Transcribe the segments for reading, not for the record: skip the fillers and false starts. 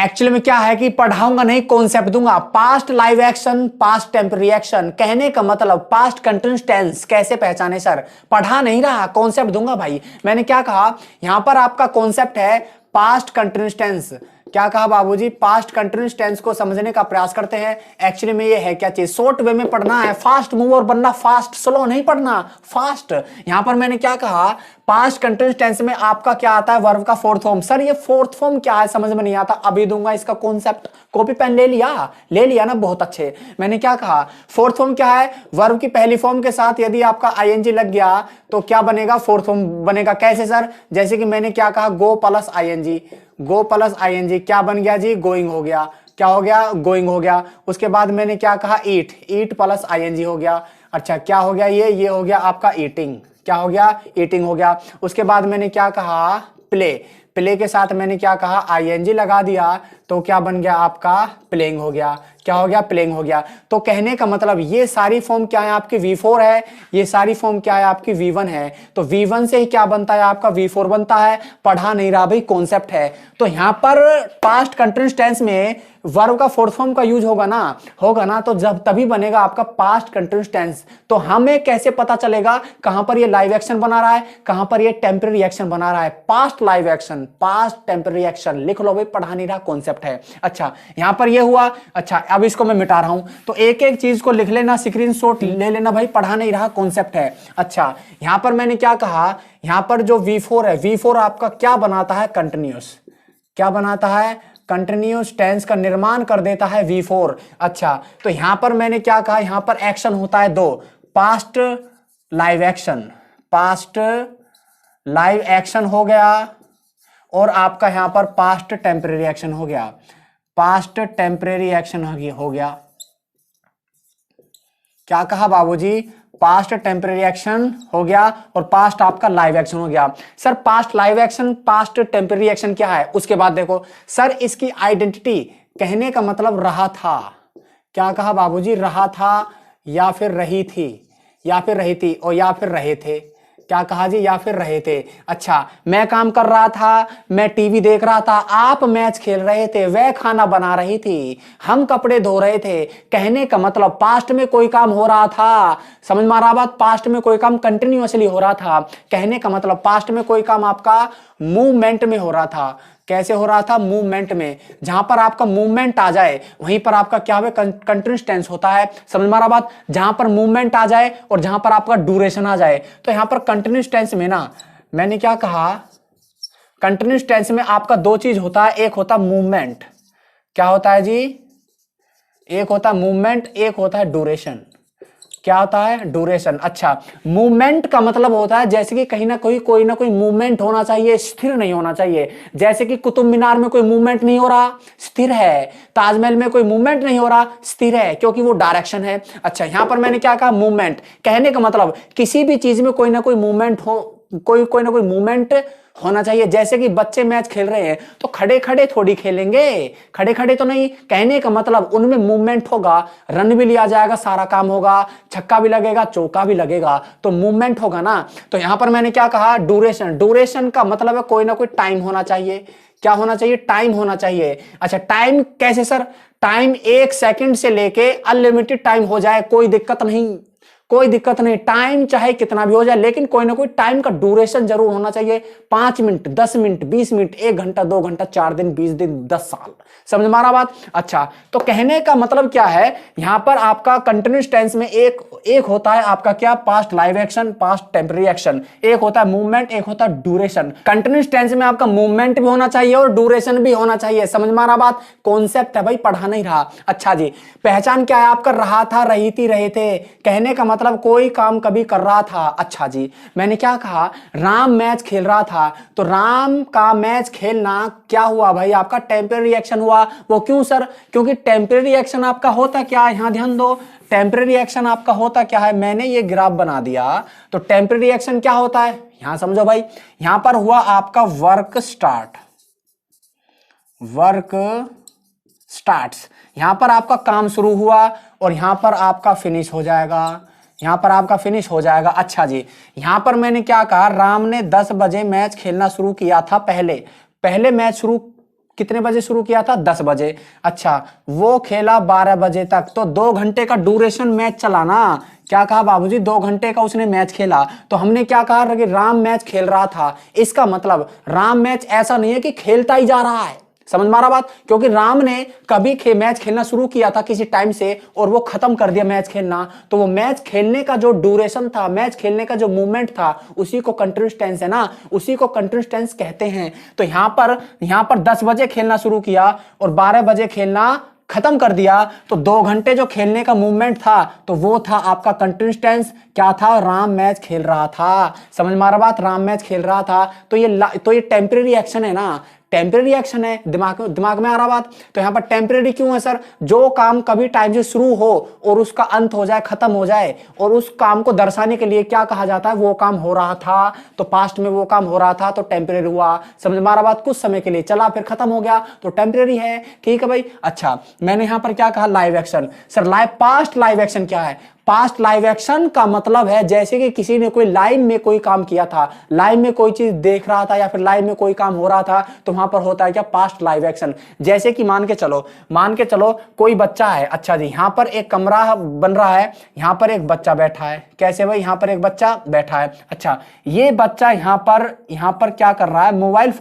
Actually में क्या है कि पढ़ाऊंगा नहीं, कॉन्सेप्ट दूंगा। Past live action, past temporary action, कहने का मतलब पास्ट कंटिन्यूअस टेंस कैसे पहचाने सर, पढ़ा नहीं रहा, कॉन्सेप्ट दूंगा भाई। मैंने क्या कहा, यहां पर आपका कॉन्सेप्ट है पास्ट कंटिन्यूअस टेंस। क्या कहा बाबूजी, पास्ट कंटिन्यूअस टेंस को समझने का प्रयास करते हैं। एक्चुअली में ये है क्या चीज, शॉर्ट वे में पढ़ना है, फास्ट मूव और बनना फास्ट, स्लो नहीं पढ़ना, फास्ट। यहां पर मैंने क्या कहा, पास्ट कंटिन्यूअस टेंस में आपका क्या आता है, वर्ब का फोर्थ फॉर्म। सर ये फोर्थ फॉर्म क्या है, समझ में नहीं आता, अभी दूंगा इसका कॉन्सेप्ट। कॉपी पेन ले लिया ना, बहुत अच्छे। मैंने क्या कहा, फोर्थ फॉर्म क्या है, वर्ब की पहली फॉर्म के साथ यदि आपका आईएनजी लग गया तो क्या बनेगा, फोर्थ फॉर्म बनेगा। कैसे सर, जैसे कि मैंने क्या कहा, गो प्लस आईएनजी, गो प्लस आईएनजी क्या बन गया जी, गोइंग हो गया। क्या हो गया, गोइंग हो गया। उसके बाद मैंने क्या कहा, ईट, ईट प्लस आईएनजी हो गया। अच्छा क्या हो गया, ये हो गया आपका ईटिंग। क्या हो गया, ईटिंग हो गया। उसके बाद मैंने क्या कहा, प्ले, प्ले के साथ मैंने क्या कहा, आईएनजी लगा दिया तो क्या बन गया आपका, प्लेइंग हो गया। क्या हो गया, प्लेइंग हो गया। तो कहने का मतलब ये सारी फॉर्म क्या है आपकी, V4 है, ये सारी फॉर्म क्या है आपकी, V1 है। तो V1 से ही क्या बनता है आपका, V4 बनता है। पढ़ा नहीं रहा भाई, कॉन्सेप्ट है। तो यहां पर पास्ट कंटिन्यूअस टेंस में वर्ब का फोर्थ फॉर्म का यूज होगा ना, तो जब तभी बनेगा आपका पास्ट कंटिन्यूअस टेंस। तो हमें कैसे पता चलेगा कहां पर ये लाइव एक्शन बना रहा है, कहां पर ये टेम्पररी एक्शन बना रहा है। Past live action, past temporary action लिख लो भाई, पढ़ा नहीं रहा, कॉन्सेप्ट है। अच्छा यहां पर ये हुआ। अच्छा अब इसको मैं मिटा रहा हूं, तो एक एक चीज को लिख लेना, स्क्रीनशॉट ले लेना भाई, पढ़ा नहीं रहा, कॉन्सेप्ट है। अच्छा यहां पर मैंने क्या कहा, यहां पर जो V4 है, V4 आपका क्या बनाता है, कंटिन्यूअस। क्या बनाता है, कंटिन्यूअस टेंस का निर्माण कर देता है V4। अच्छा तो यहां पर मैंने क्या कहा, यहां पर एक्शन होता है दो, past live action, past live action हो गया, और आपका यहां पर पास्ट टेम्परेरी एक्शन हो गया, पास्ट टेम्परेरी एक्शन हो गया। क्या कहा बाबूजी, पास्ट टेम्परेरी एक्शन हो गया और पास्ट आपका लाइव एक्शन हो गया। Sir past live action, past temporary action क्या है, उसके बाद देखो सर इसकी आइडेंटिटी, कहने का मतलब रहा था। क्या कहा बाबूजी, रहा था या फिर रही थी, या फिर रही थी, और या फिर रहे थे। क्या कहा जी, या फिर रहे थे। अच्छा मैं काम कर रहा था, मैं टीवी देख रहा था, आप मैच खेल रहे थे, वह खाना बना रही थी, हम कपड़े धो रहे थे। कहने का मतलब पास्ट में कोई काम हो रहा था, समझ में आ रहा बात, पास्ट में कोई काम कंटिन्यूअसली हो रहा था। कहने का मतलब पास्ट में कोई काम आपका मूवमेंट में हो रहा था। कैसे हो रहा था, मूवमेंट में। जहां पर आपका मूवमेंट आ जाए वहीं पर आपका क्या है, कंटिन्यूअस टेंस होता है। समझ में आ रहा बात, जहां पर मूवमेंट आ जाए और जहां पर आपका ड्यूरेशन आ जाए। तो यहां पर कंटिन्यूअस टेंस में ना, मैंने क्या कहा, कंटिन्यूअस टेंस में आपका दो चीज होता है, एक होता है मूवमेंट। क्या होता है जी, एक होता है मूवमेंट, एक होता है ड्यूरेशन। क्या होता है, ड्यूरेशन। अच्छा मूवमेंट का मतलब होता है जैसे कि कहीं ना कोई ना कोई मूवमेंट होना चाहिए, स्थिर नहीं होना चाहिए। जैसे कि कुतुब मीनार में कोई मूवमेंट नहीं हो रहा, स्थिर है। ताजमहल में कोई मूवमेंट नहीं हो रहा, स्थिर है, क्योंकि वो डायरेक्शन है। अच्छा यहां पर मैंने क्या कहा, मूवमेंट। कहने का मतलब किसी भी चीज में कोई ना कोई मूवमेंट हो, कोई ना कोई मूवमेंट होना चाहिए। जैसे कि बच्चे मैच खेल रहे हैं तो खड़े खड़े थोड़ी खेलेंगे, खड़े खड़े तो नहीं। कहने का मतलब उनमें मूवमेंट होगा, रन भी लिया जाएगा, सारा काम होगा, छक्का भी लगेगा, चौका भी लगेगा, तो मूवमेंट होगा ना। तो यहां पर मैंने क्या कहा, ड्यूरेशन। ड्यूरेशन का मतलब है कोई ना कोई टाइम होना चाहिए। क्या होना चाहिए, टाइम होना चाहिए। अच्छा टाइम कैसे सर, टाइम 1 सेकंड से लेके अनलिमिटेड टाइम हो जाए, कोई दिक्कत नहीं, कोई दिक्कत नहीं। टाइम चाहे कितना भी हो जाए, लेकिन कोई ना कोई टाइम का ड्यूरेशन जरूर होना चाहिए। 5 मिनट, 10 मिनट, 20 मिनट, 1 घंटा, 2 घंटा, 4 दिन, 20 दिन, 10 साल। समझ में आ रहा बात। अच्छा तो कहने का मतलब क्या है, यहां पर आपका कंटिन्यूअस टेंस में एक होता है आपका क्या, past live action, past temporary action. एक होता है मूवमेंट, एक होता है ड्यूरेशन। कंटिन्यूअस टेंस में आपका मूवमेंट भी होना चाहिए और ड्यूरेशन भी होना चाहिए। समझ में आ रहा बात, कॉन्सेप्ट है भाई, पढ़ा नहीं रहा। अच्छा जी पहचान क्या है आपका, रहा था, रही थी, रहे थे। कहने का मतलब कोई काम कभी कर रहा था। अच्छा जी मैंने क्या कहा, राम मैच खेल रहा था, तो राम का मैच खेलना क्या हुआ भाई, आपका टेम्पररी एक्शन हुआ। वो क्यों सर, क्योंकि टेम्पररी एक्शन आपका होता क्या, यहां ध्यान दो, टेम्पररी एक्शन आपका होता क्या है। मैंने ये ग्राफ बना दिया, तो टेम्पररी एक्शन क्या होता है, यहां समझो भाई। यहां पर हुआ आपका वर्क स्टार्ट, वर्क स्टार्ट्स, यहां पर आपका काम शुरू हुआ और यहां पर आपका फिनिश हो जाएगा, यहां पर आपका फिनिश हो जाएगा। अच्छा जी यहां पर मैंने क्या कहा, राम ने 10 बजे मैच खेलना शुरू किया था। पहले मैच शुरू कितने बजे शुरू किया था? 10 बजे। अच्छा, वो खेला 12 बजे तक, तो 2 घंटे का ड्यूरेशन मैच चला ना। क्या कहा बाबूजी? 2 घंटे का उसने मैच खेला। तो हमने क्या कहा कि राम मैच खेल रहा था। इसका मतलब राम मैच ऐसा नहीं है कि खेलता ही जा रहा है, समझ में आ रहा बात? क्योंकि राम ने कभी मैच खेलना शुरू किया था किसी टाइम से और वो खत्म कर दिया मैच खेलना, तो वो मैच खेलने का जो ड्यूरेशन था, मैच खेलने का जो मूवमेंट था, उसी को कंटिन्यूअस टेंस है ना, उसी को कंटिन्यूअस टेंस कहते हैं। तो यहां पर 10 बजे खेलना शुरू किया और 12 बजे खेलना खत्म कर दिया, तो 2 घंटे जो खेलने का मूवमेंट था तो वो था आपका कंटिन्यूअस टेंस। क्या था? राम मैच खेल रहा था। समझ में आ रहा बात? राम मैच खेल रहा था। तो ये टेम्परेरी एक्शन है ना, टेम्परेरी एक्शन है। दिमाग में आ रहा बात? तो यहां पर टेम्परेरी क्यों है सर? जो काम कभी टाइम से शुरू हो और उसका अंत हो जाए, खत्म हो जाए, और उस काम को दर्शाने के लिए क्या कहा जाता है? वो काम हो रहा था, तो पास्ट में वो काम हो रहा था तो टेम्परेरी हुआ। समझ में आ रहा बात? कुछ समय के लिए चला फिर खत्म हो गया तो टेम्परेरी है। ठीक है भाई। अच्छा, मैंने यहां पर क्या कहा? Live action. Sir past live action क्या है? पास्ट लाइव एक्शन का मतलब है जैसे कि किसी ने कोई लाइव में कोई काम किया था, लाइव में कोई चीज देख रहा था या फिर लाइव में कोई काम हो रहा था, तो वहां पर होता है क्या? Past live action. जैसे कि मान के चलो कोई बच्चा है। अच्छा जी, यहां पर एक कमरा बन रहा है, यहां पर एक बच्चा बैठा है। कैसे भाई? यहां पर एक बच्चा बैठा है। अच्छा, ये बच्चा यहां पर क्या कर रहा है? मोबाइल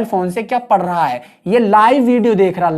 फोन से क्या पढ़ रहा है? ये लाइव वीडियो देख रहा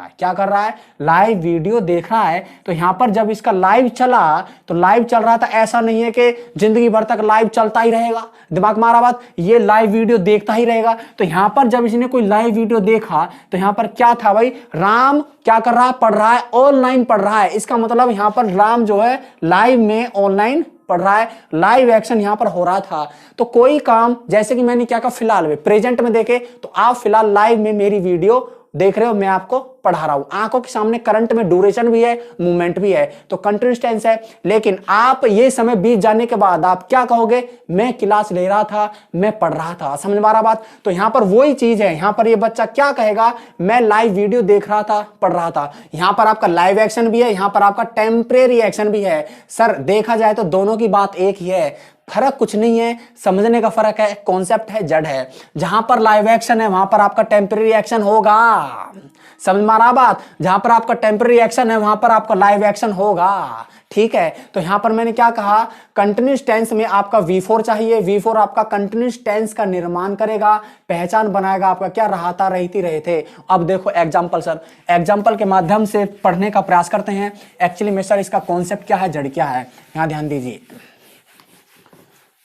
है। क्या कर रहा है? लाइव वीडियो देख रहा है। तो यहां पर जब इसका लाइव चला, तो लाइव चल रहा था, ऐसा नहीं है कि जिंदगी भर तक लाइव चलता ही रहेगा। दिमाग में आ रहा बात? ये लाइव वीडियो देखता ही रहेगा। तो यहां पर जब इसने कोई लाइव वीडियो देखा तो यहां पर क्या था भाई? राम क्या कर रहा है? पढ़ रहा है, ऑनलाइन पढ़ रहा है। इसका मतलब यहां पर राम जो है लाइव में ऑनलाइन पढ़ रहा है, लाइव एक्शन यहां पर हो रहा था। तो कोई काम, जैसे कि मैंने क्या कहा, फिलहाल में प्रेजेंट में देखे, तो आप फिलहाल लाइव में मेरी वीडियो देख रहे हो, मैं आपको पढ़ा रहा हूं, आंखों के सामने करंट में ड्यूरेशन भी है, मूवमेंट भी है, तो कंटिन्यूअस टेंस है। लेकिन आप ये समय बीत जाने के बाद आप क्या कहोगे? मैं क्लास ले रहा था, मैं पढ़ रहा था। समझ में आ रहा बात? तो यहां पर वही चीज है, यहां पर ये बच्चा क्या कहेगा? मैं लाइव वीडियो देख रहा था, पढ़ रहा था। यहां पर आपका लाइव एक्शन भी है, यहां पर आपका टेम्परेरी एक्शन भी है। सर देखा जाए तो दोनों की बात एक ही है, फर्क कुछ नहीं है, समझने का फर्क है, कॉन्सेप्ट है, जड़ है। जहां पर लाइव एक्शन है वहां पर आपका टेम्परेरी एक्शन होगा। समझ में आ रहा बात? जहां पर आपका टेम्परेरी एक्शन है वहां पर आपका लाइव एक्शन होगा। ठीक है। तो यहां पर मैंने क्या कहा? कंटिन्यूअस टेंस में आपका V4 चाहिए। V4 आपका कंटिन्यूअस टेंस का निर्माण करेगा, पहचान बनाएगा आपका। क्या? रहा था, रही थी, रहे थे। अब देखो एग्जांपल, सर एग्जांपल के माध्यम से पढ़ने का प्रयास करते हैं। एक्चुअली में सर इसका कॉन्सेप्ट क्या है, जड़ क्या है, यहां ध्यान दीजिए।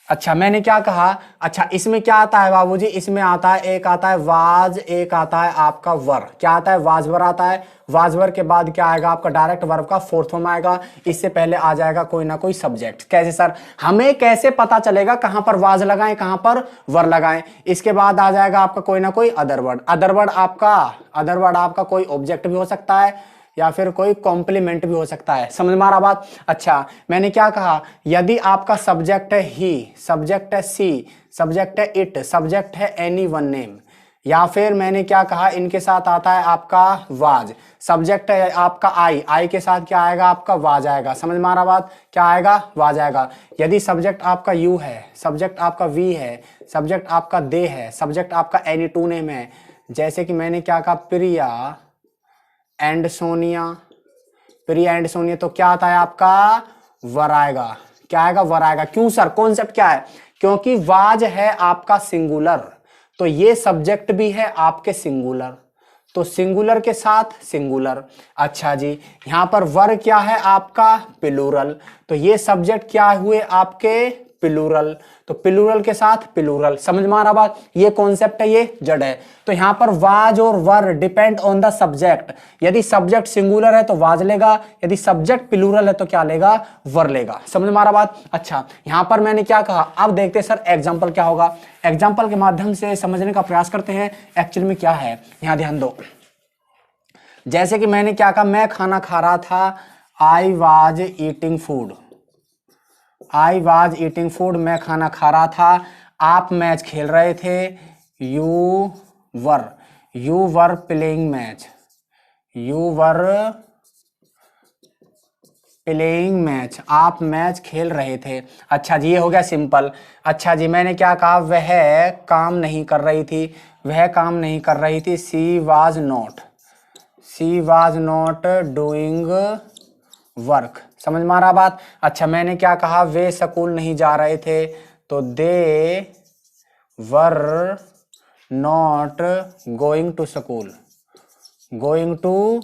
अच्छा, मैंने क्या कहा? अच्छा, इसमें क्या आता है बाबूजी? इसमें आता है, एक आता है वाज, एक आता है आपका वर। क्या आता है? वाजवर आता है। वाजवर के बाद क्या आएगा? आपका डायरेक्ट वर्ब का फोर्थ फॉर्म आएगा। इससे पहले आ जाएगा कोई ना कोई सब्जेक्ट। कैसे सर? हमें कैसे पता चलेगा कहां पर वाज लगाएं, कहां पर वर लगाएं? इसके बाद आ जाएगा आपका कोई ना कोई अदर वर्ड। अदर वर्ड आपका कोई ऑब्जेक्ट भी हो सकता है या फिर कोई कॉम्प्लीमेंट भी हो सकता है। समझ में आ रहा बात? अच्छा, मैंने क्या कहा? यदि आपका सब्जेक्ट है ही, सब्जेक्ट है सी, सब्जेक्ट है इट, सब्जेक्ट है एनी वन नेम, या फिर मैंने क्या कहा? इनके साथ आता है आपका वाज। सब्जेक्ट है आपका आई के साथ क्या आएगा? आपका वाज आएगा। समझ में आ रहा बात? क्या आएगा? वाज आएगा। यदि सब्जेक्ट आपका यू है, सब्जेक्ट आपका वी है, सब्जेक्ट आपका दे है, सब्जेक्ट आपका एनी टू नेम है, जैसे कि मैंने क्या कहा? प्रिया एंड सोनिया, प्रिया एंड सोनिया, तो क्या आता है आपका? वर आएगा। क्या आएगा? वर आएगा। क्यों सर? कॉन्सेप्ट क्या है? क्योंकि वाज है आपका सिंगुलर, तो ये सब्जेक्ट भी है आपके सिंगुलर, तो सिंगुलर के साथ सिंगुलर। अच्छा जी, यहां पर वर क्या है? आपका प्लूरल, तो ये सब्जेक्ट क्या हुए? आपके प्लूरल, तो प्लूरल के साथ प्लूरल। समझ में आ रहा बात? ये कॉन्सेप्ट है, ये जड़ है। तो यहां पर वाज और वर डिपेंड ऑन द सब्जेक्ट। यदि सब्जेक्ट सिंगुलर है तो वाज लेगा, यदि सब्जेक्ट प्लूरल है तो क्या लेगा? वर लेगा। समझ में आ रहा बात? अच्छा, यहां पर मैंने क्या कहा? अब देखते हैं सर एग्जाम्पल क्या होगा। एग्जाम्पल के माध्यम से समझने का प्रयास करते हैं एक्चुअल में क्या है। यहां ध्यान दो। जैसे कि मैंने क्या कहा? मैं खाना खा रहा था, I was eating food, I was eating food, मैं खाना खा रहा था। आप मैच खेल रहे थे, you were playing match, you were playing match, आप मैच खेल रहे थे। अच्छा जी, ये हो गया सिंपल। अच्छा जी, मैंने क्या कहा, वह काम नहीं कर रही थी, वह काम नहीं कर रही थी। सी वाज नॉट डूइंग वर्क। समझ में आ रहा बात। अच्छा, मैंने क्या कहा, वे स्कूल नहीं जा रहे थे, तो they were not going to school, going to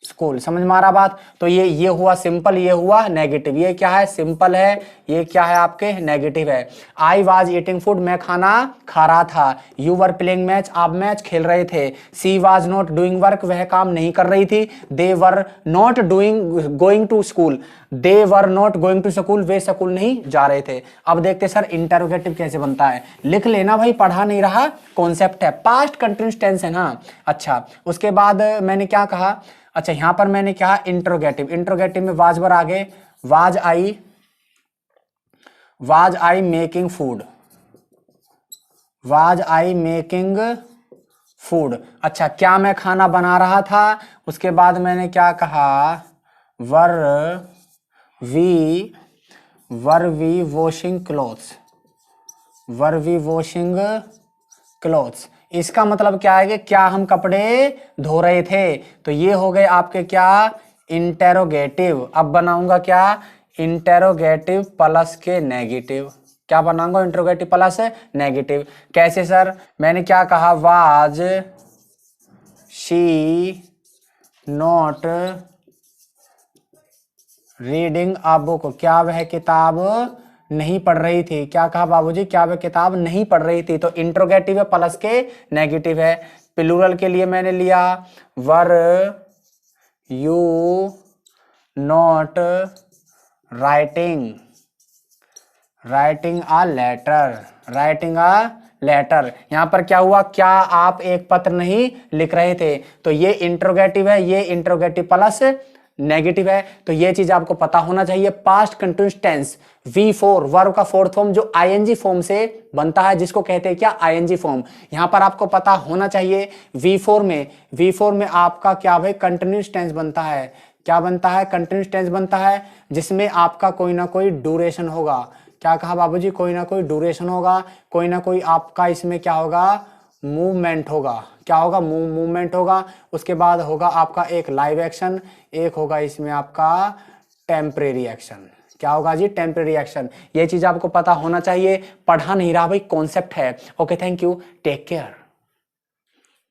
school. समझ में आ रहा बात। तो ये हुआ सिंपल, ये हुआ नेगेटिव। ये क्या है, सिंपल है, ये क्या है आपके, नेगेटिव है। आई वाज ईटिंग फूड, मैं खाना खा रहा था। यू वर प्लेइंग मैच, आप मैच खेल रहे थे। She was not doing work, वह काम नहीं कर रही थी। They were not going to school, they were not going to school, वे स्कूल नहीं जा रहे थे। अब देखते सर इंटरोगेटिव कैसे बनता है। लिख लेना भाई, पढ़ा नहीं रहा, कॉन्सेप्ट है, पास्ट कंटिन्यूअस टेंस है ना। अच्छा, उसके बाद मैंने क्या कहा, अच्छा यहां पर मैंने कहा इंट्रोगेटिव, इंट्रोगेटिव में वाज वर आगे, was I making food, was I making food. अच्छा, क्या मैं खाना बना रहा था। उसके बाद मैंने क्या कहा, were we washing clothes, were we washing clothes. इसका मतलब क्या है कि क्या हम कपड़े धो रहे थे। तो ये हो गए आपके क्या, इंटेरोगेटिव। अब बनाऊंगा क्या, इंटेरोगेटिव प्लस के नेगेटिव। क्या बनाऊंगा, इंटेरोगेटिव प्लस नेगेटिव। कैसे सर, मैंने क्या कहा, was she not reading a book, क्या वह किताब नहीं पढ़ रही थी। क्या कहा बाबूजी, क्या वह किताब नहीं पढ़ रही थी। तो इंट्रोगेटिव है प्लस के नेगेटिव है। प्लूरल के लिए मैंने लिया, were you not writing a letter, writing a letter. यहां पर क्या हुआ, क्या आप एक पत्र नहीं लिख रहे थे। तो ये इंट्रोगेटिव है, ये इंट्रोगेटिव प्लस नेगेटिव है। तो ये चीज आपको पता होना चाहिए। Past continuous tense V4 verb का फोर्थ फॉर्म जो आईएनजी फॉर्म से बनता है, जिसको कहते हैं क्या, आईएनजी फॉर्म। यहां पर आपको पता होना चाहिए V4 में आपका क्या भाई, कंटिन्यूअस टेंस बनता है। क्या बनता है, कंटिन्यूअस टेंस बनता है, जिसमें आपका कोई ना कोई ड्यूरेशन होगा। क्या कहा बाबूजी, कोई ना कोई ड्यूरेशन होगा, कोई ना कोई आपका इसमें क्या होगा, मूवमेंट होगा। क्या होगा, मूवमेंट होगा। उसके बाद होगा आपका एक लाइव एक्शन, एक होगा इसमें आपका टेम्परेरी एक्शन। क्या होगा जी, टेम्परेरी एक्शन। ये चीज आपको पता होना चाहिए। पढ़ा नहीं रहा भाई, कॉन्सेप्ट है। Okay, thank you, take care.